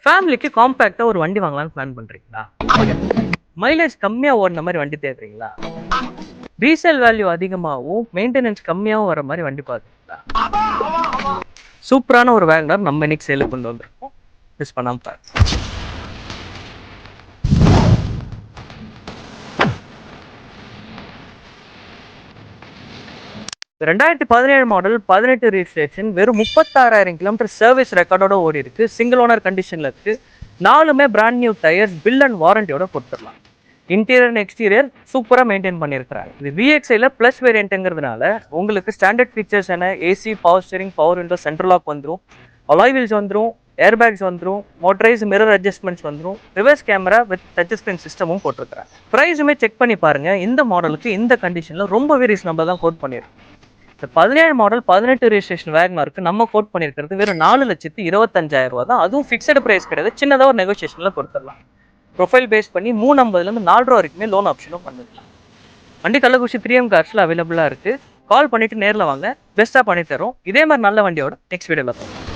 ஃபேமிலிக்கு காம்பேக்டா ஒரு வண்டி வாங்கலாம்னு பிளான் பண்றீங்களா? மைலேஜ் கம்மியா ஓடுன மாதிரி வண்டி தேடுறீங்களா? ரீசேல் வேல்யூ அதிகமாகவும் மெயின்டெனன்ஸ் கம்மியாகவும் வர மாதிரி வண்டி பார்க்குறீங்களா? சூப்பரான ஒரு வேகனர் நம்ம இன்னைக்கு சேலுக்கு கொண்டு வந்திருக்கோம். மிஸ் பண்ணாம பாருங்க. இந்த 2017 மாடல் 18 ரெஜிஸ்ட்ரேஷன் வெறும் 36,000 கிலோமீட்டர் சர்வீஸ் ரெக்கார்டோட ஓடி இருக்கு. சிங்கிள் ஓனர் கண்டிஷன்ல இருக்கு. 4மே brand new tyres, bill and வாரண்டியோட கொடுத்துடலாம். இன்டீரியர் அண்ட் எக்ஸ்டீரியர் சூப்பரா மெயின்டைன் பண்ணியிருக்கிறாங்க. இது VXIல பிளஸ் வேரியன்ட்ங்கிறதுனால உங்களுக்கு ஸ்டாண்டர்ட் ஃபீச்சர்ஸ் என AC, power steering, power window, central lock வந்துடும், அலாய் வீல்ஸ் வந்துடும், ஏர் பேக்ஸ் வந்துடும், மோட்டரைஸ் மிரர் அட்ஜஸ்ட்மெண்ட்ஸ் வந்துடும், reverse camera with touch screen சிஸ்டமும் போட்டிருக்கிறாங்க. ப்ரைஸுமே செக் பண்ணி பாருங்க. இந்த மாடலுக்கு இந்த கண்டிஷன்ல ரொம்பவே ரீசனபிளா தான் கோட் பண்ணியிருக்கோம். இந்த 17 மாடல் 18 ரெஜிஸ்ட்ரேஷன் வேகனாருக்கு நம்ம கோட் பண்ணியிருக்கிறது வெறும் 4,25,000 ரூபா தான். அதுவும் ஃபிக்ஸட் பிரைஸ் கிடையாது. சின்னதாக ஒரு நெகோசியேஷன்ல கொடுத்துடலாம். ப்ரொஃபைல் பேஸ் பண்ணி 350லேருந்து 4 ரூபா வரைக்குமே லோன் ஆப்ஷனும் பண்ணிடலாம். வண்டி கள்ளக்குறிச்சி 3M கார்ஸ்ல அவைலபிளாக இருக்குது. கால் பண்ணிட்டு நேரில் வாங்க, பெஸ்ட்டாக பண்ணி தரோம். இதே மாதிரி நல்ல வண்டியோட நெக்ஸ்ட் வீடியோவில் பார்க்கலாம்.